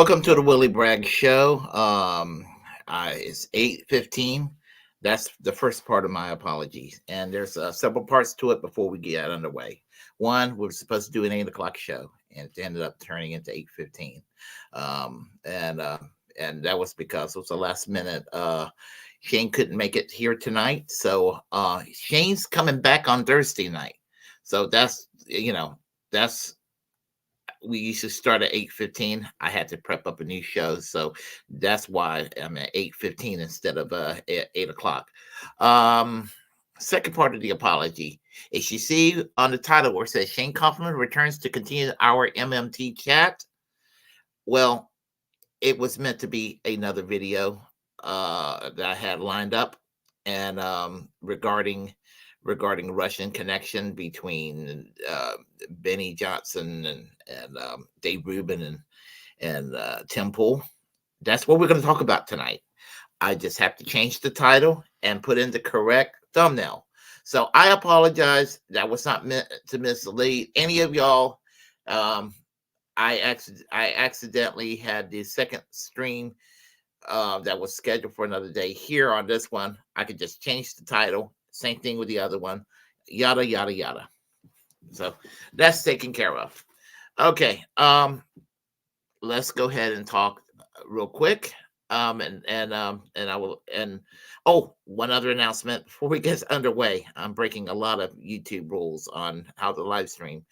Welcome to the Willie Bragg Show. It's 8:15. That's the first part of my apologies, and there's several parts to it before we get underway. One, we were supposed to do an 8 o'clock show, and it ended up turning into 8:15, and that was because it was a last minute. Shane couldn't make it here tonight, so Shane's coming back on Thursday night. So that's we used to start at 8:15. I had to prep up a new show, so that's why I'm at 8:15 instead of at 8 o'clock. Second part of the apology is you see on the title where it says Shane Kaufman returns to continue our MMT chat. Well, it was meant to be another video that I had lined up, and regarding Russian connection between Benny Johnson and Dave Rubin and Tim Pool. That's what we're going to talk about tonight. I just have to change the title and put in the correct thumbnail. So I apologize. That was not meant to mislead any of y'all. I accidentally had the second stream that was scheduled for another day. Here on this one, I could just change the title. Same thing with the other one, yada, yada, yada. So that's taken care of. Okay. Let's go ahead and talk real quick. And I will, one other announcement before we get underway. I'm breaking a lot of YouTube rules on how to live stream.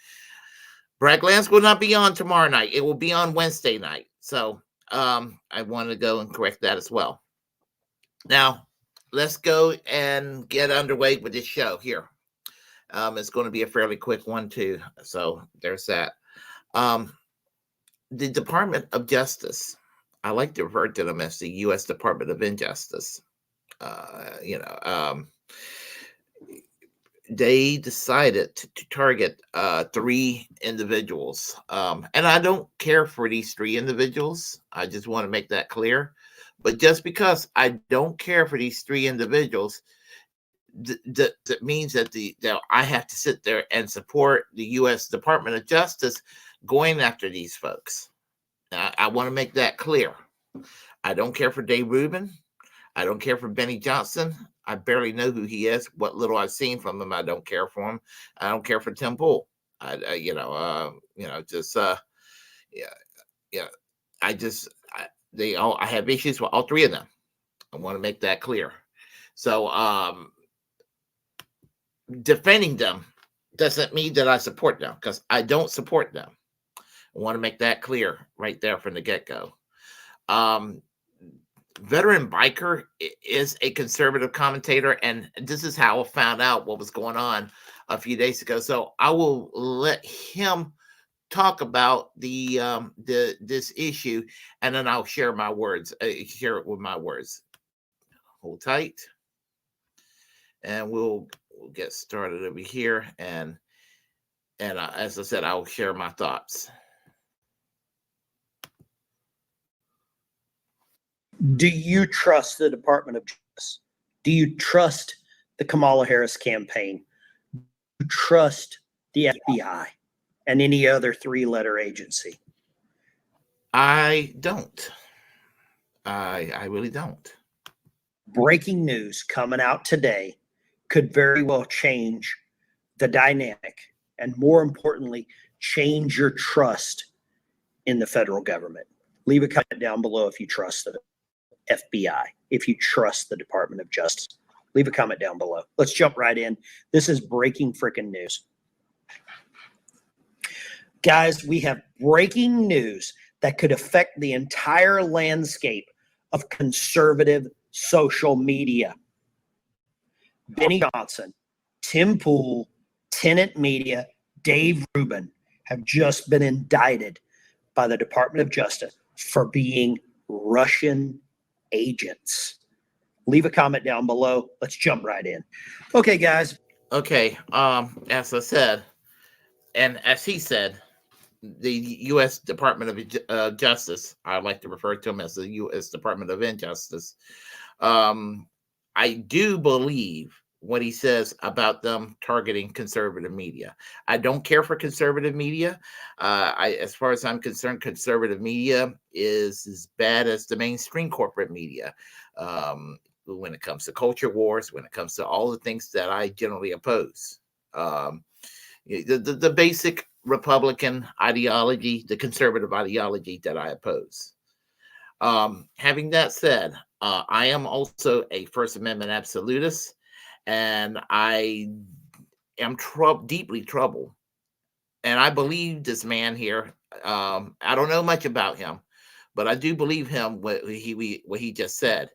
Braglands will not be on tomorrow night. It will be on Wednesday night. So, I want to go and correct that as well. Now, let's go and get underway with this show here. It's going to be a fairly quick one too. So there's that. The Department of Justice, I like to refer to them as the U.S. Department of Injustice. They decided to target 3 individuals. And I don't care for these 3 individuals. I just want to make that clear. But just because I don't care for these 3 individuals, that means that I have to sit there and support the U.S. Department of Justice going after these folks. I want to make that clear. I don't care for Dave Rubin. I don't care for Benny Johnson. I barely know who he is. What little I've seen from him, I don't care for him. I don't care for Tim Pool. I have issues with all 3 of them. I want to make that clear. So defending them doesn't mean that I support them, because I don't support them. I want to make that clear right there from the get-go. Veteran Biker is a conservative commentator, and this is how I found out what was going on a few days ago. So I will let him talk about this issue, and then I'll share my words. Share it with my words. Hold tight, and we'll get started over here. And as I said, I'll share my thoughts. Do you trust the Department of Justice? Do you trust the Kamala Harris campaign? Do you trust the FBI and any other 3-letter agency? I don't. I really don't. Breaking news coming out today could very well change the dynamic, and more importantly, change your trust in the federal government. Leave a comment down below if you trust the FBI, if you trust the Department of Justice. Leave a comment down below. Let's jump right in. This is breaking freaking news. Guys, we have breaking news that could affect the entire landscape of conservative social media. Benny Johnson, Tim Pool, Tenet Media, Dave Rubin have just been indicted by the Department of Justice for being Russian agents. Leave a comment down below. Let's jump right in. Okay, guys. Okay. As I said, and as he said, the U.S. Department of Justice, I like to refer to him as the U.S. Department of Injustice. I do believe what he says about them targeting conservative media. I don't care for conservative media. As far as I'm concerned, conservative media is as bad as the mainstream corporate media. When it comes to culture wars, when it comes to all the things that I generally oppose. The basic Republican ideology, the conservative ideology that I oppose. Having that said, I am also a First Amendment absolutist, and I am deeply troubled. And I believe this man here. I don't know much about him, but I do believe him what he just said.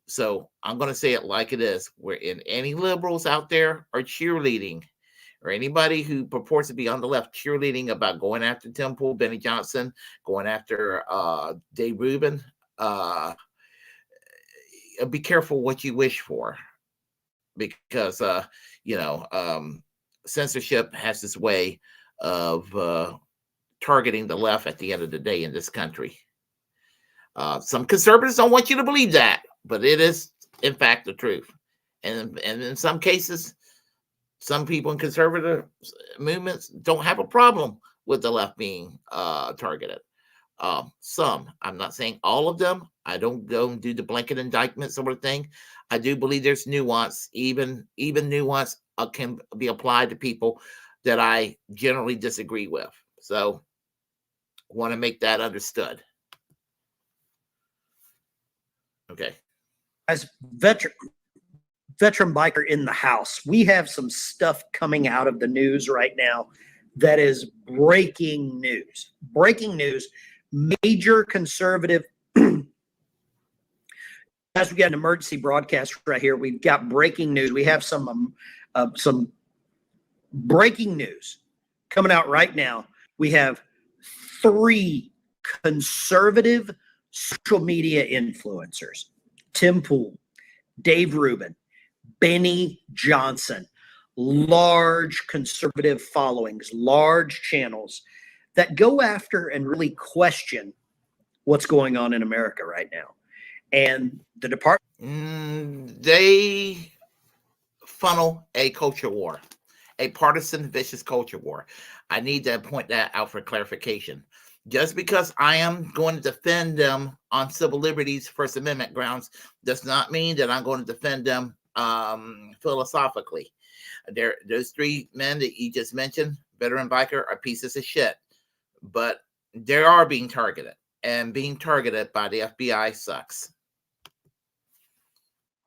So I'm going to say it like it is. Where in any liberals out there are cheerleading, or anybody who purports to be on the left cheerleading about going after Tim Pool, Benny Johnson, going after Dave Rubin, be careful what you wish for, because censorship has this way of targeting the left at the end of the day in this country. Some conservatives don't want you to believe that, but it is in fact the truth. And in some cases, some people in conservative movements don't have a problem with the left being targeted. Some, I'm not saying all of them. I don't go and do the blanket indictment sort of thing. I do believe there's nuance, even nuance can be applied to people that I generally disagree with. So want to make that understood. Okay. As veteran biker in the house, we have some stuff coming out of the news right now that is breaking news. Breaking news. Major conservative. As we got an emergency broadcast right here, we've got breaking news. We have some breaking news coming out right now. We have 3 conservative social media influencers: Tim Pool, Dave Rubin, Benny Johnson, large conservative followings, large channels that go after and really question what's going on in America right now. And the department, they funnel a culture war, a partisan, vicious culture war. I need to point that out for clarification. Just because I am going to defend them on civil liberties, First Amendment grounds, does not mean that I'm going to defend them philosophically. Those 3 men that you just mentioned, veteran biker, are pieces of shit, but they are being targeted, and being targeted by the FBI sucks.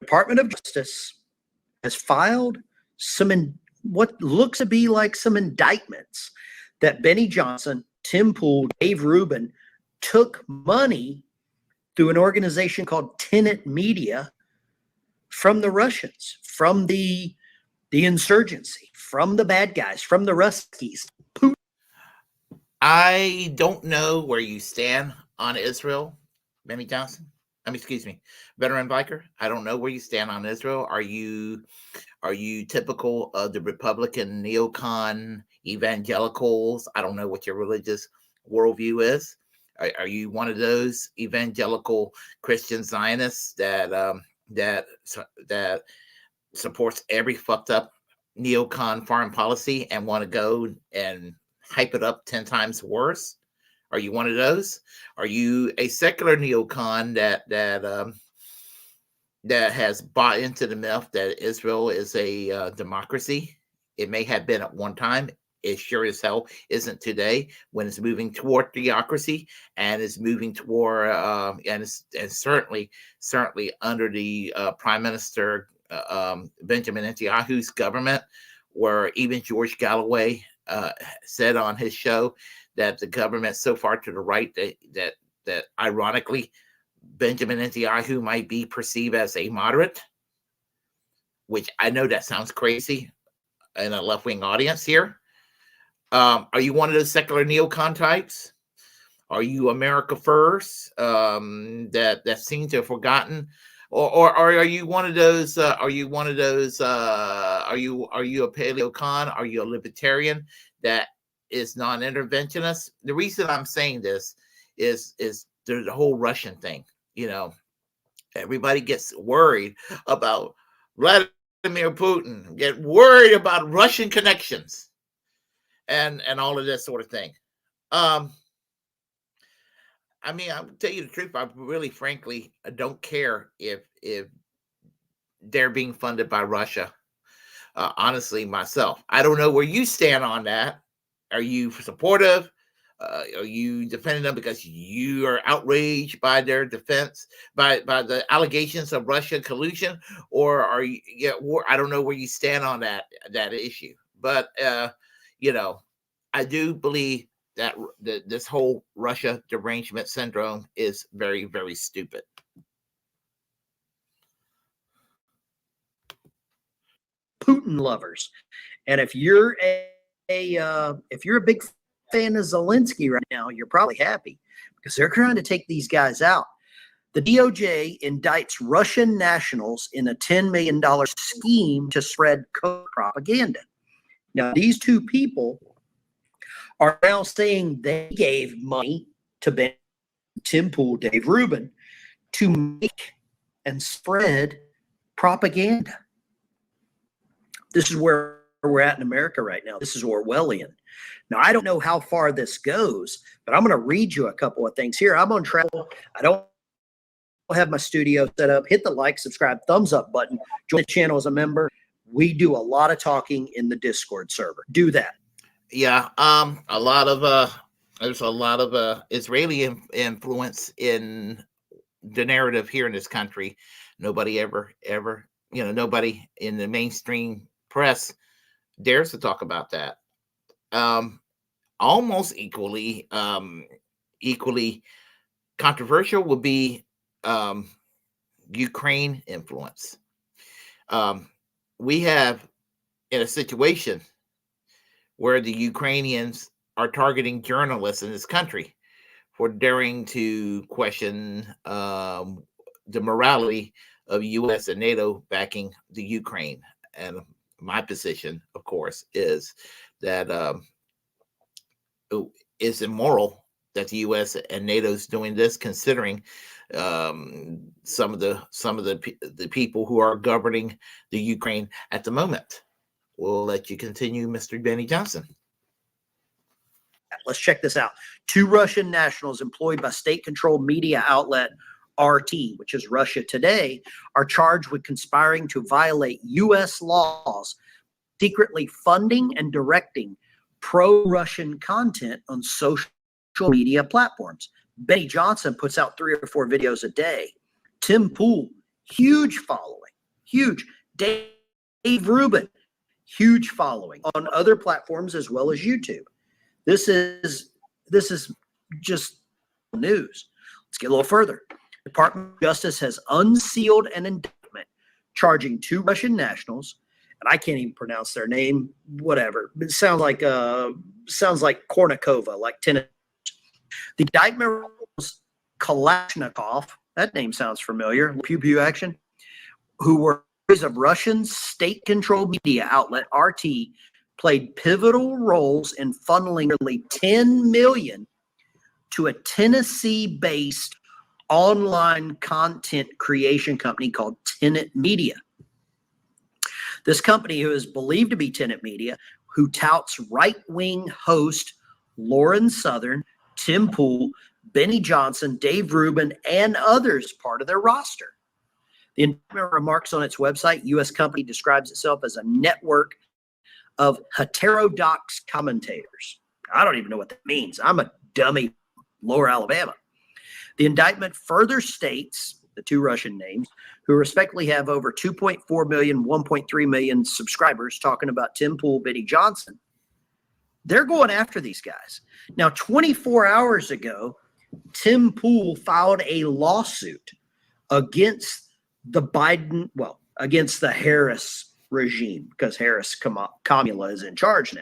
Department of Justice has filed what looks to be like some indictments that Benny Johnson, Tim Pool, Dave Rubin took money through an organization called Tenet Media from the Russians, from the insurgency, from the bad guys, from the Ruskies. I don't know where you stand on Israel, Benny Johnson. Veteran biker. I don't know where you stand on Israel. Are you typical of the Republican neocon evangelicals? I don't know what your religious worldview is. Are you one of those evangelical Christian Zionists that supports every fucked up neocon foreign policy and want to go and hype it up 10 times worse? Are you one of those? Are you a secular neocon that has bought into the myth that Israel is a democracy? It may have been at one time. It sure as hell isn't today, when it's moving toward theocracy and is moving toward and certainly under the Prime Minister Benjamin Netanyahu's government, where even George Galloway said on his show that the government so far to the right that ironically Benjamin Netanyahu might be perceived as a moderate, which I know that sounds crazy in a left-wing audience here. Are you one of those secular neocon types? Are you America First that seem to have forgotten, or are you one of those? Are you a paleocon? Are you a libertarian that is non-interventionist? The reason I'm saying this is the whole Russian thing. Everybody gets worried about Vladimir Vladimir Putin get worried about Russian connections and all of that sort of thing. I mean, I'll tell you the truth. I really, frankly, I don't care if they're being funded by Russia. Honestly, myself, I don't know where you stand on that. Are you supportive? Are you defending them because you are outraged by their defense, by the allegations of Russian collusion, or are you? Yeah, I don't know where you stand on that issue. But you know, I do believe that this whole Russia derangement syndrome is very, very stupid. Putin lovers, and if you're a big fan of Zelensky right now, you're probably happy because they're trying to take these guys out. The DOJ indicts Russian nationals in a $10 million scheme to spread propaganda. Now, these two people are now saying they gave money to Tim Pool, Dave Rubin, to make and spread propaganda. This is where we're at in America right now. This is Orwellian. Now, I don't know how far this goes, but I'm going to read you a couple of things here. I'm on travel. I don't have my studio set up. Hit the like, subscribe, thumbs up button. Join the channel as a member. We do a lot of talking in the Discord server. Do that. Yeah, a lot of there's a lot of Israeli influence in the narrative here in this country. Nobody ever, nobody in the mainstream press dares to talk about that. Almost equally controversial would be Ukraine influence. We have in a situation where the Ukrainians are targeting journalists in this country for daring to question the morality of U.S. and NATO backing the Ukraine. And my position, of course, is that it's immoral that the U.S. and NATO is doing this, considering some of the people who are governing the Ukraine at the moment. We'll let you continue, Mr. Benny Johnson. Let's check this out. 2 Russian nationals employed by state-controlled media outlet RT, which is Russia Today, are charged with conspiring to violate U.S. laws, secretly funding and directing pro-Russian content on social media platforms. Benny Johnson puts out 3 or 4 videos a day. Tim Pool, huge following, huge. Dave Rubin, huge following on other platforms as well as YouTube. This is just news. Let's get a little further. The Department of Justice has unsealed an indictment charging 2 Russian nationals, and I can't even pronounce their name. Whatever. It sounds like Kornikova, like tennis. The indictment was Kalashnikov. That name sounds familiar. Pew pew action. Who were of Russian state-controlled media outlet RT, played pivotal roles in funneling nearly $10 million to a Tennessee-based online content creation company called Tenet Media. This company, who is believed to be Tenet Media, who touts right-wing host Lauren Southern, Tim Pool, Benny Johnson, Dave Rubin, and others part of their roster. The indictment remarks on its website, U.S. company describes itself as a network of heterodox commentators. I don't even know what that means. I'm a dummy from Lower Alabama. The indictment further states the 2 Russian names, who respectively have over 2.4 million, 1.3 million subscribers, talking about Tim Pool, Benny Johnson. They're going after these guys. Now, 24 hours ago, Tim Pool filed a lawsuit against against the Harris regime, because Harris Kamala is in charge now.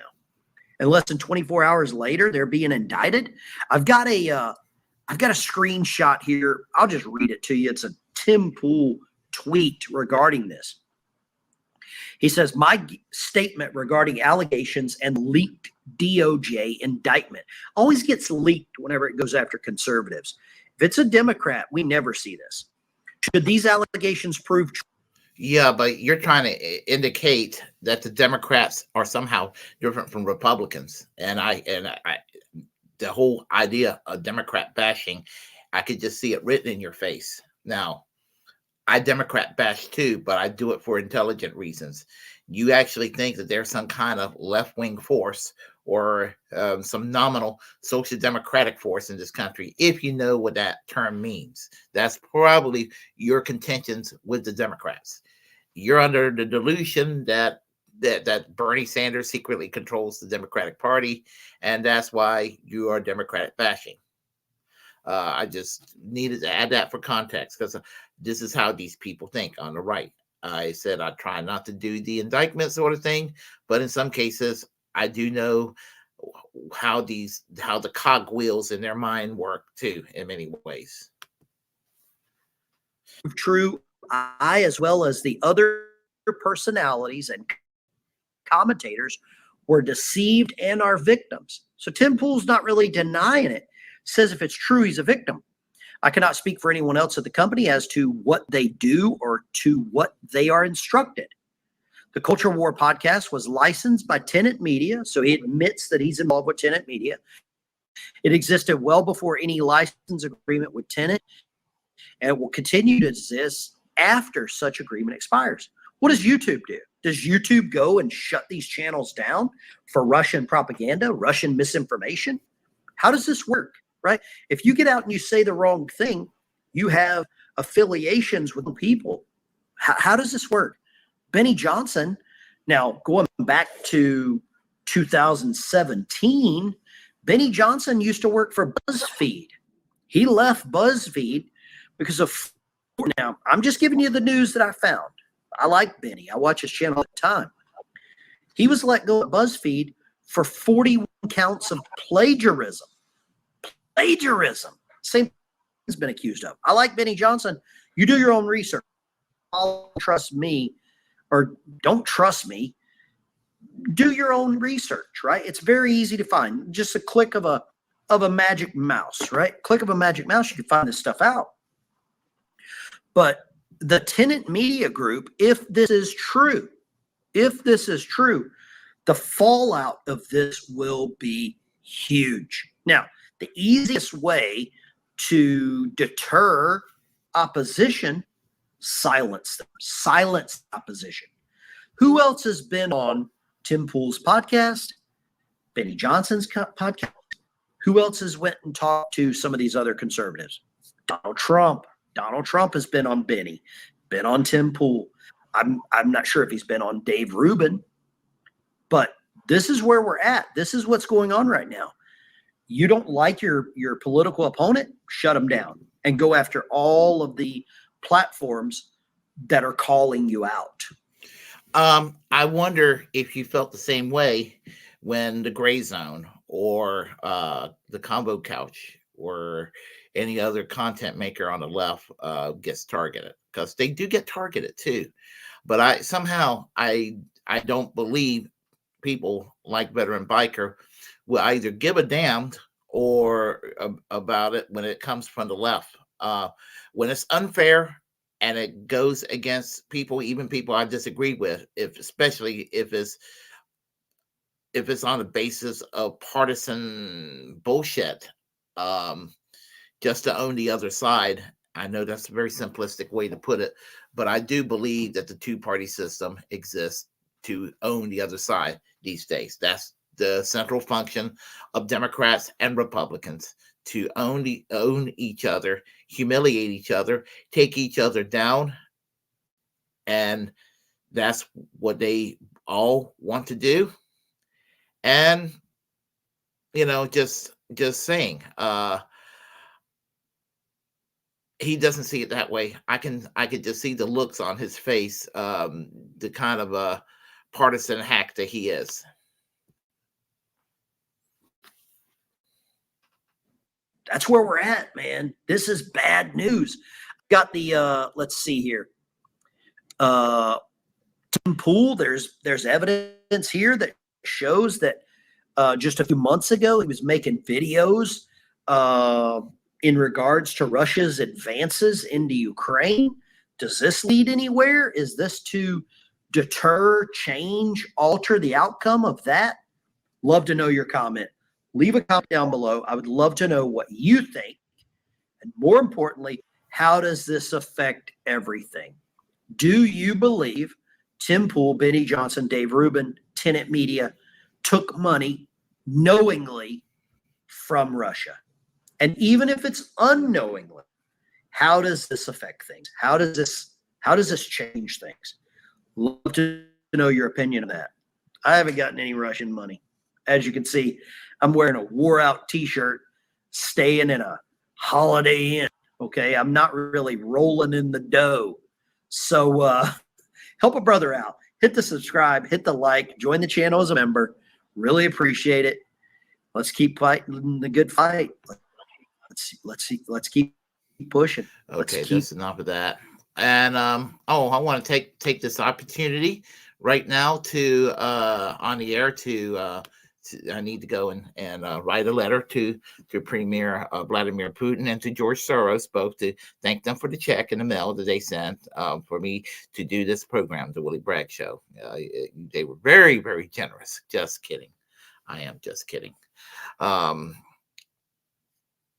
And less than 24 hours later, they're being indicted. I've got a screenshot here. I'll just read it to you. It's a Tim Pool tweet regarding this. He says, my statement regarding allegations and leaked DOJ indictment always gets leaked whenever it goes after conservatives. If it's a Democrat, we never see this. Should these allegations prove true, Yeah, but you're trying to indicate that the Democrats are somehow different from Republicans, and the whole idea of Democrat bashing, I could just see it written in your face. Now, I Democrat bash too, but I do it for intelligent reasons. You actually think that there's some kind of left wing force or some nominal social democratic force in this country, if you know what that term means. That's probably your contentions with the Democrats. You're under the delusion that Bernie Sanders secretly controls the Democratic Party, and that's why you are Democratic bashing. I just needed to add that for context because this is how these people think on the right. I said I try not to do the indictment sort of thing, but in some cases, I do know how the cogwheels in their mind work too, in many ways. True, I, as well as the other personalities and commentators, were deceived and are victims. So Tim Pool's not really denying it. Says if it's true, he's a victim. I cannot speak for anyone else at the company as to what they do or to what they are instructed. The Culture War podcast was licensed by Tenet Media, so he admits that he's involved with Tenet Media. It existed well before any license agreement with Tenet, and it will continue to exist after such agreement expires. What does YouTube do? Does YouTube go and shut these channels down for Russian propaganda, Russian misinformation? How does this work, right? If you get out and you say the wrong thing, you have affiliations with people. How does this work? Benny Johnson, now going back to 2017, Benny Johnson used to work for BuzzFeed. He left BuzzFeed because of, now I'm just giving you the news that I found. I like Benny. I watch his channel all the time. He was let go at BuzzFeed for 41 counts of plagiarism. Plagiarism. Same thing has been accused of. I like Benny Johnson. You do your own research. I'll trust me, or don't trust me. Do your own research, right? It's very easy to find. Just a click of a magic mouse, right? Click of a magic mouse, you can find this stuff out. But the Tenet Media Group, if this is true, the fallout of this will be huge. Now, the easiest way to deter opposition, silence them. Silence opposition. Who else has been on Tim Pool's podcast, Benny Johnson's podcast? Who else has went and talked to some of these other conservatives? Donald Trump. Donald Trump has been on Benny, been on Tim Pool. I'm not sure if he's been on Dave Rubin, but this is where we're at. This is what's going on right now. You don't like your political opponent, shut them down and go after all of the platforms that are calling you out. I wonder if you felt the same way when the Gray Zone or the Combo Couch or any other content maker on the left gets targeted, because they do get targeted too. But I don't believe people like Veteran Biker will either give a damn or about it when it comes from the left. When it's unfair and it goes against people, even people I disagree with, especially if it's on the basis of partisan bullshit, just to own the other side. I know that's a very simplistic way to put it, but I do believe that the two-party system exists to own the other side these days. That's the central function of Democrats and Republicans, to own each other, humiliate each other, take each other down. And that's what they all want to do. And, just saying, he doesn't see it that way. I could just see the looks on his face, the kind of a partisan hack that he is. That's where we're at, man. This is bad news. Got the let's see here. Tim Pool, there's evidence here that shows that just a few months ago he was making videos in regards to Russia's advances into Ukraine. Does this lead anywhere? Is this to deter, change, alter the outcome of that? Love to know your comment. Leave a comment down below. I would love to know what you think. And more importantly, how does this affect everything? Do you believe Tim Pool, Benny Johnson, Dave Rubin, Tenet Media took money knowingly from Russia? And even if it's unknowingly, how does this affect things? How does this change things? Love to know your opinion on that. I haven't gotten any Russian money. As you can see, I'm wearing a wore out t-shirt, staying in a Holiday Inn. Okay. I'm not really rolling in the dough. So help a brother out. Hit the subscribe, hit the like, join the channel as a member. Really appreciate it. Let's keep fighting the good fight. Let's keep pushing. Okay, that's enough of that. And I want to take this opportunity right now to on the air to I need to go and write a letter to Premier Vladimir Putin and to George Soros, both, to thank them for the check in the mail that they sent for me to do this program, the Willie Bragg Show. They were very, very generous. Just kidding. I am just kidding. I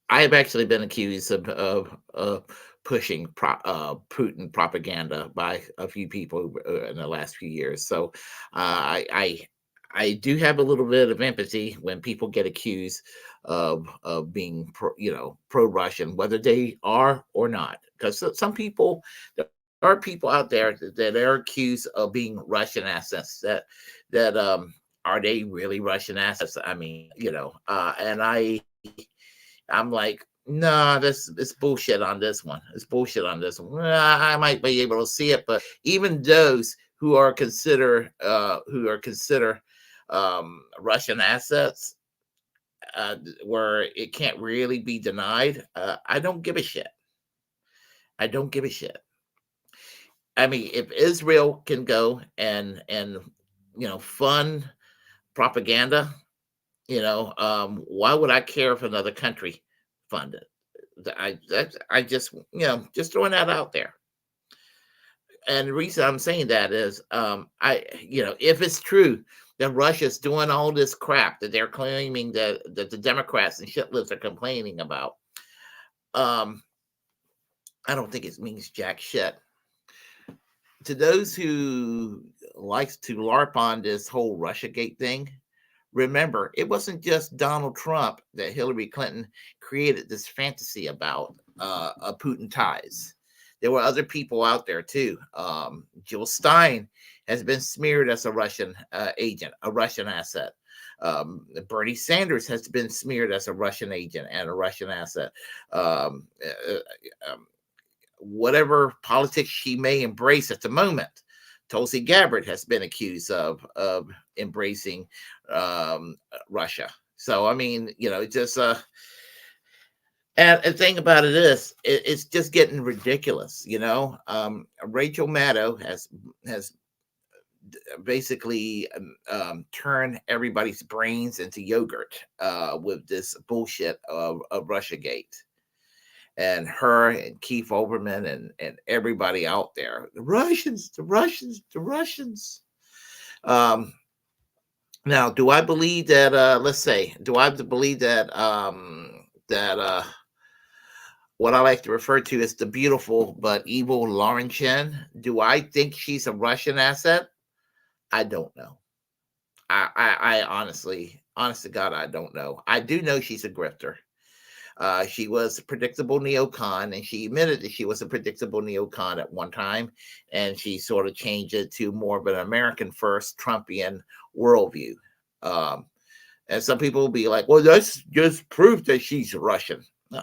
have actually been accused of pushing Putin propaganda by a few people in the last few years. So I do have a little bit of empathy when people get accused of being pro-Russian, whether they are or not. Because some people, there are people out there that are accused of being Russian assets. That are they really Russian assets? I mean, and I'm like, no, this is bullshit on this one. It's bullshit on this one. I might be able to see it, but even those who are consider Russian assets, where it can't really be denied, I don't give a shit. I don't give a shit. I mean, if Israel can go and fund propaganda, why would I care if another country funded? I just throwing that out there. And the reason I'm saying that is, if it's true that Russia's doing all this crap that they're claiming that the Democrats and shitlibs are complaining about, I don't think it means jack shit. To those who likes to LARP on this whole Russiagate thing, remember, it wasn't just Donald Trump that Hillary Clinton created this fantasy about Putin ties. There were other people out there too. Jill Stein has been smeared as a Russian agent, a Russian asset. Bernie Sanders has been smeared as a Russian agent and a Russian asset. Whatever politics she may embrace at the moment, Tulsi Gabbard has been accused of embracing Russia. So, I mean, just and the thing about it is, it's just getting ridiculous. Rachel Maddow has basically turned everybody's brains into yogurt with this bullshit of Russiagate. And her and Keith Olbermann and everybody out there, the Russians. Now, do I believe that? Do I believe that what I like to refer to as the beautiful but evil Lauren Chen? Do I think she's a Russian asset? I don't know. I honestly, honest to God, I don't know. I do know she's a grifter. She was a predictable neocon, and she admitted that she was a predictable neocon at one time, and she sort of changed it to more of an American first Trumpian worldview. And some people will be like, well, that's just proof that she's Russian. No,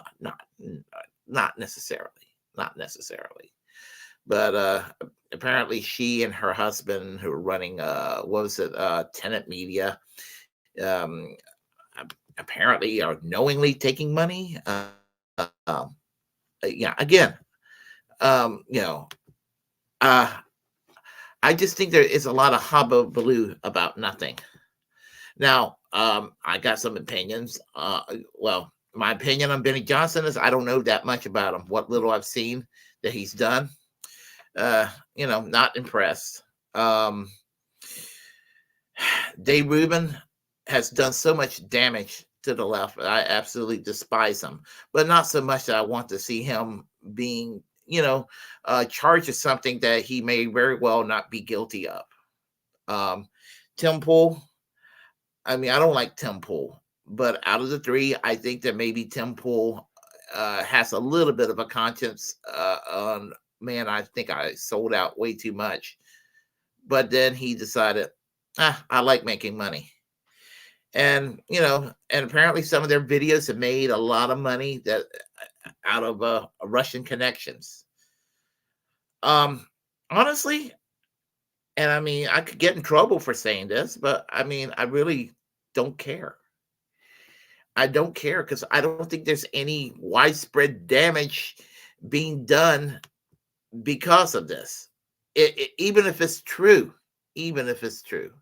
not necessarily. Not necessarily. But apparently she and her husband, who are running, Tenet Media, apparently are knowingly taking money. Again, I just think there is a lot of hullabaloo about nothing. Now, I got some opinions. Well, my opinion on Benny Johnson is I don't know that much about him. What little I've seen that he's done, Not impressed. Um, Dave Rubin has done so much damage to the left. I absolutely despise him, but not so much that I want to see him being, charged with something that he may very well not be guilty of. Tim Pool, I mean, I don't like Tim Pool, but out of the three, I think that maybe Tim Pool has a little bit of a conscience on, man, I think I sold out way too much. But then he decided, I like making money. And, and apparently some of their videos have made a lot of money that out of Russian connections. Honestly, and I mean, I could get in trouble for saying this, but I mean, I really don't care. I don't care because I don't think there's any widespread damage being done because of this. Even if it's true, even if it's true.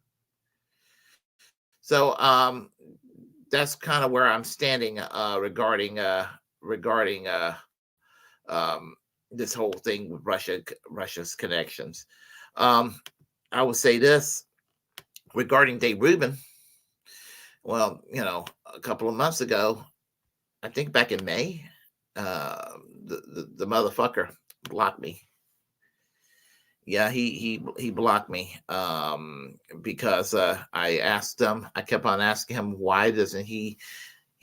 So that's kind of where I'm standing regarding um, this whole thing with Russia's connections. I would say this regarding Dave Rubin. Well, a couple of months ago, I think back in May, the motherfucker blocked me. Yeah, he blocked me because I asked him. I kept on asking him why doesn't he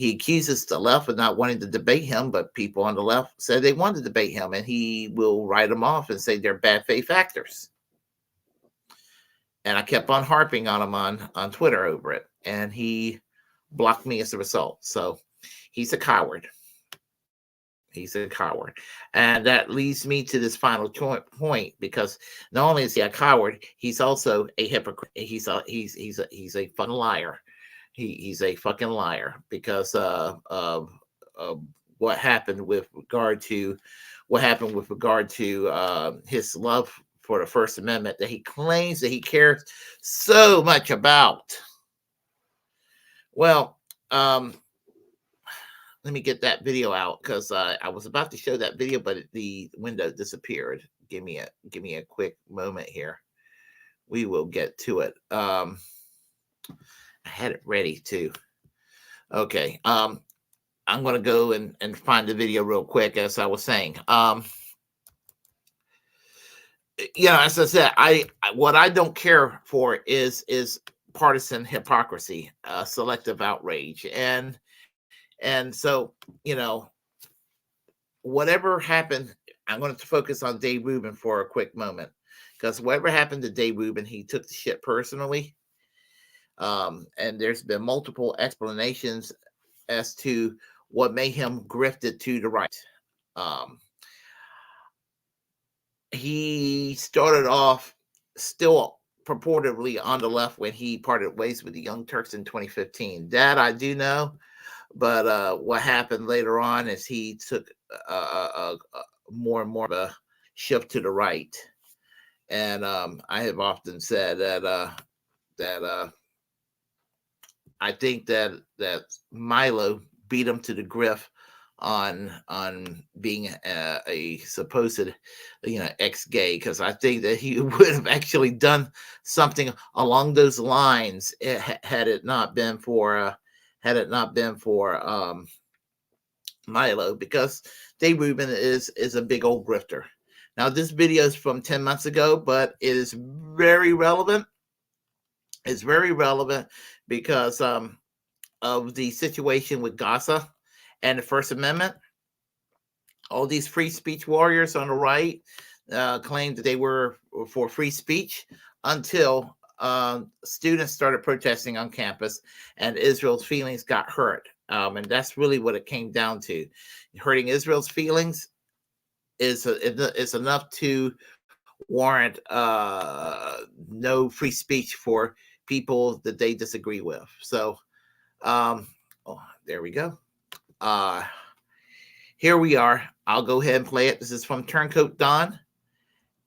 accuses the left of not wanting to debate him, but people on the left said they want to debate him, and he will write them off and say they're bad faith actors. And I kept on harping on him on Twitter over it, and he blocked me as a result. So he's a coward. He's a coward. And that leads me to this final point, because not only is he a coward, he's also a hypocrite. He's a fun liar. He's a fucking liar because of what happened with regard to his love for the First Amendment that he claims that he cares so much about. Well, let me get that video out because I was about to show that video, but the window disappeared. Give me a quick moment here. We will get to it. I had it ready too. Okay. I'm going to go and find the video real quick, as I was saying. As I said, what I don't care for is partisan hypocrisy, selective outrage, and so whatever happened, I'm going to focus on Dave Rubin for a quick moment, because whatever happened to Dave Rubin, he took the shit personally, and there's been multiple explanations as to what made him grifted to the right. He started off still purportedly on the left when he parted ways with the Young Turks in 2015. That I do know, but what happened later on is he took more and more of a shift to the right. And I have often said that I think that Milo beat him to the griff on being a supposed ex-gay, because I think that he would have actually done something along those lines had it not been for Milo, because Dave Rubin is a big old grifter. Now this video is from 10 months ago, but it is very relevant. It's very relevant because of the situation with Gaza and the First Amendment. All these free speech warriors on the right claimed that they were for free speech until students started protesting on campus and Israel's feelings got hurt. And that's really what it came down to. Hurting Israel's feelings is enough to warrant no free speech for people that they disagree with. So there we go. Here we are. I'll go ahead and play it. This is from Turncoat Don.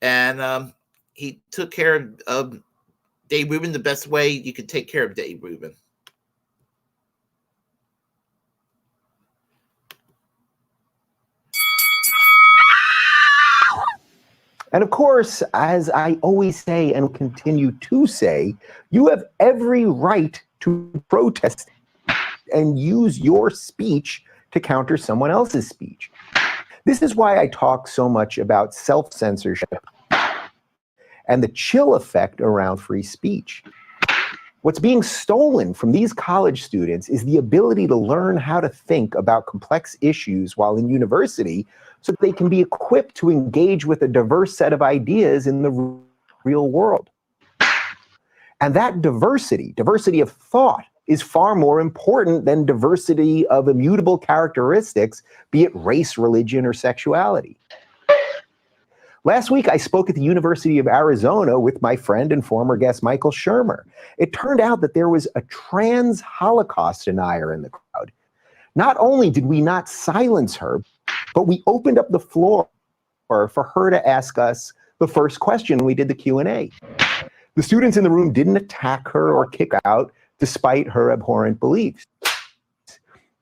And he took care of Dave Rubin the best way you could take care of Dave Rubin. And of course, as I always say and continue to say, you have every right to protest and use your speech to counter someone else's speech. This is why I talk so much about self-censorship and the chill effect around free speech. What's being stolen from these college students is the ability to learn how to think about complex issues while in university so that they can be equipped to engage with a diverse set of ideas in the real world. And that diversity of thought, is far more important than diversity of immutable characteristics, be it race, religion, or sexuality. Last week, I spoke at the University of Arizona with my friend and former guest, Michael Shermer. It turned out that there was a trans Holocaust denier in the crowd. Not only did we not silence her, but we opened up the floor for her to ask us the first question when we did the Q&A. The students in the room didn't attack her or kick out despite her abhorrent beliefs.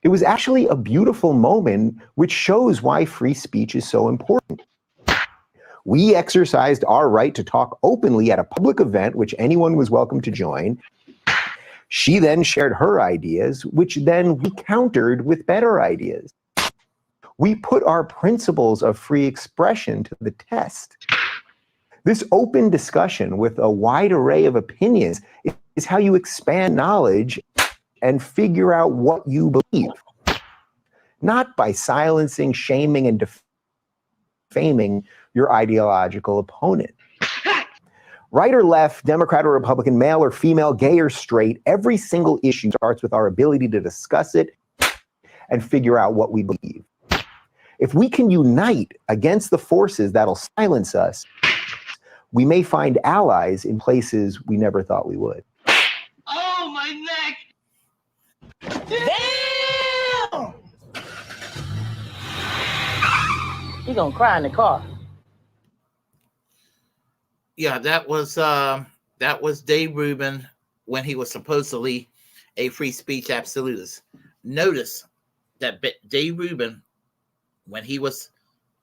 It was actually a beautiful moment which shows why free speech is so important. We exercised our right to talk openly at a public event which anyone was welcome to join. She then shared her ideas, which then we countered with better ideas. We put our principles of free expression to the test. This open discussion with a wide array of opinions is how you expand knowledge and figure out what you believe, not by silencing, shaming, and defaming your ideological opponent. Right or left, Democrat or Republican, male or female, gay or straight, every single issue starts with our ability to discuss it and figure out what we believe. If we can unite against the forces that'll silence us, we may find allies in places we never thought we would. Oh, my neck! Damn! He gonna cry in the car. Yeah, that was Dave Rubin when he was supposedly a free speech absolutist. Notice that Dave Rubin, when he was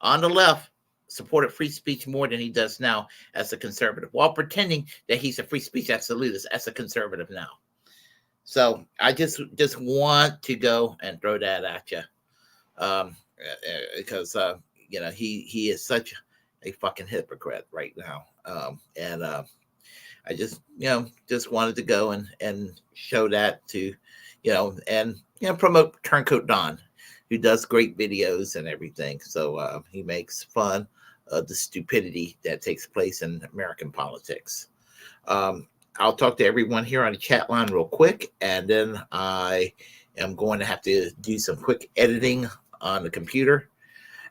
on the left, supported free speech more than he does now as a conservative, while pretending that he's a free speech absolutist as a conservative now. So I just want to go and throw that at you, because you know he is such a fucking hypocrite right now, and I just wanted to go and show that to and promote Turncoat Don, who does great videos and everything. So he makes fun of the stupidity that takes place in American politics. I'll talk to everyone here on the chat line real quick, and then I am going to have to do some quick editing on the computer,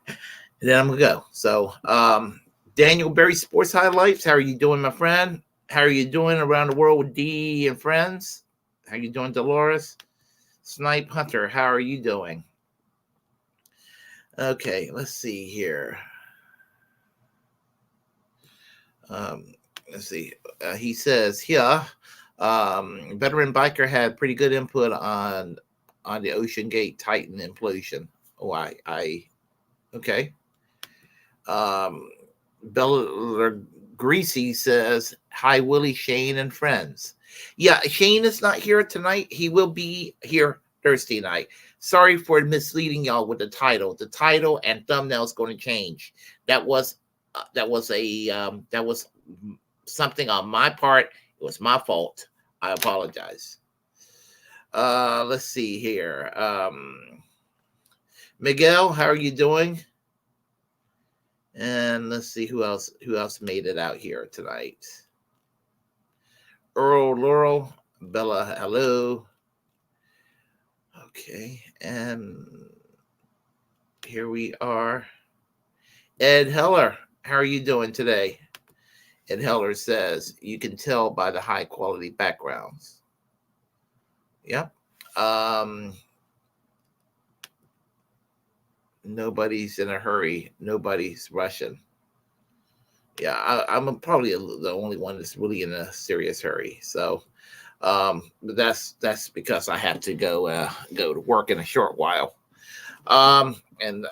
and then I'm going to go. So, Daniel Berry Sports Highlights, how are you doing, my friend? How are you doing around the world with D and friends? How are you doing, Dolores? Snipe Hunter, how are you doing? Okay, let's see here. Let's see. He says here, veteran biker had pretty good input on the Ocean Gate Titan implosion. Oh, okay. Bella Greasy says, hi, Willie, Shane, and friends. Yeah, Shane is not here tonight. He will be here Thursday night. Sorry for misleading y'all with the title. The title and thumbnail is going to change. That was something on my part. It was my fault. I apologize. Let's see here. Miguel, how are you doing? And let's see who else made it out here tonight. Earl Laurel, Bella, hello. Okay, and here we are. Ed Heller, how are you doing today? Ed Heller says, you can tell by the high quality backgrounds. Yep. Nobody's in a hurry. Nobody's rushing. Yeah, I'm probably the only one that's really in a serious hurry. So, but that's because I have to go to work in a short while, and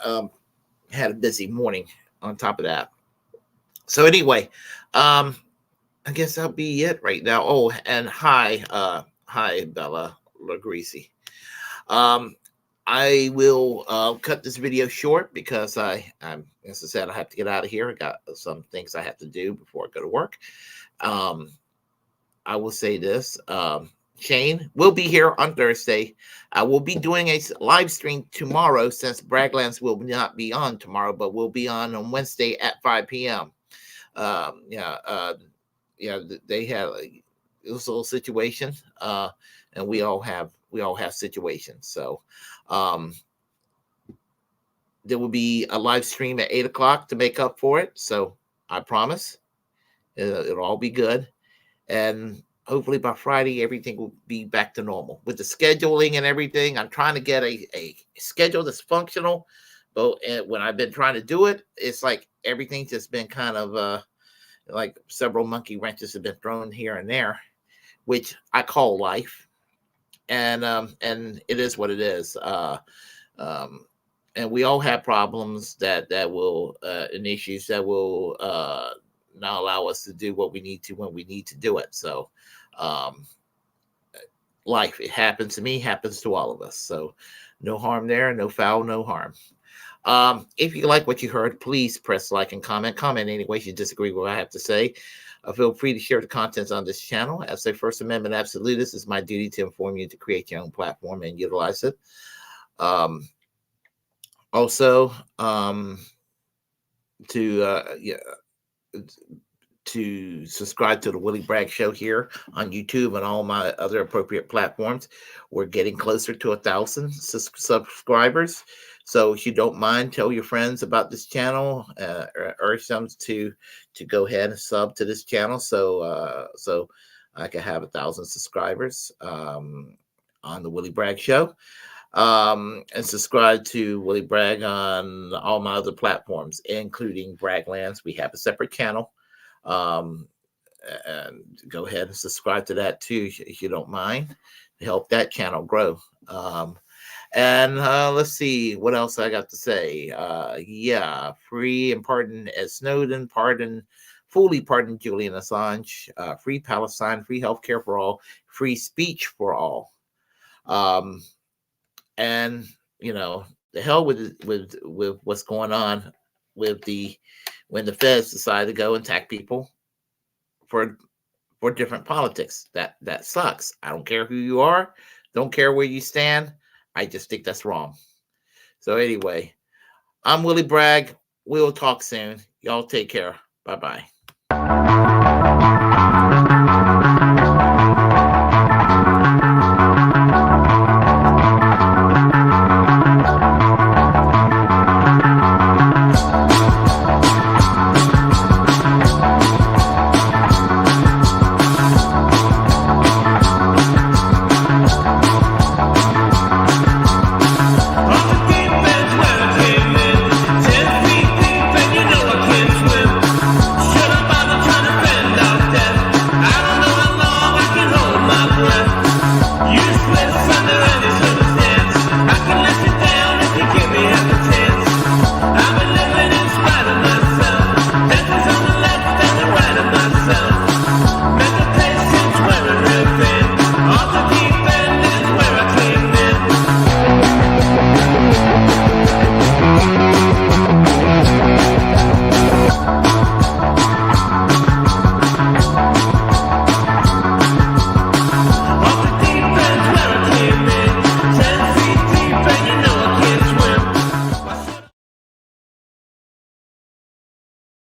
had a busy morning on top of that. So anyway, I guess that'll be it right now. Oh, and hi, Bella Lagrisi. I will cut this video short because I'm, as I said, I have to get out of here. I got some things I have to do before I go to work. I will say this. Shane will be here on Thursday. I will be doing a live stream tomorrow since Braglands will not be on tomorrow, but will be on Wednesday at 5 p.m. They had it was a little situation, and we all have situations. So there will be a live stream at 8 o'clock to make up for it. So I promise it'll all be good. And hopefully by Friday, everything will be back to normal with the scheduling and everything. I'm trying to get a schedule that's functional, but when I've been trying to do it, it's like everything's just been kind of like several monkey wrenches have been thrown here and there, which I call life. And it is what it is. And we all have problems that will and issues that will not allow us to do what we need to when we need to do it. So life, it happens to me, happens to all of us. So no harm there, no foul, no harm. If you like what you heard, please press like and comment any ways you disagree with what I have to say. Feel free to share the contents on this channel. As a First Amendment absolutist, it's my duty to inform you to create your own platform and utilize it. Also, to subscribe to the Willie Bragg Show here on YouTube and all my other appropriate platforms. We're getting closer to 1,000 subscribers. So if you don't mind, tell your friends about this channel, or urge them to go ahead and sub to this channel so I can have 1,000 subscribers on the Willie Bragg Show. And subscribe to Willie Bragg on all my other platforms, including Braglands. We have a separate channel. And go ahead and subscribe to that too, if you don't mind, to help that channel grow. And let's see what else I got to say. Free and pardon Ed Snowden, fully pardon Julian Assange, free Palestine, free healthcare for all, free speech for all. And the hell with what's going on with when the feds decide to go and attack people for different politics. That sucks. I don't care who you are, don't care where you stand. I just think that's wrong. So anyway, I'm Willie Bragg. We'll talk soon. Y'all take care. Bye-bye.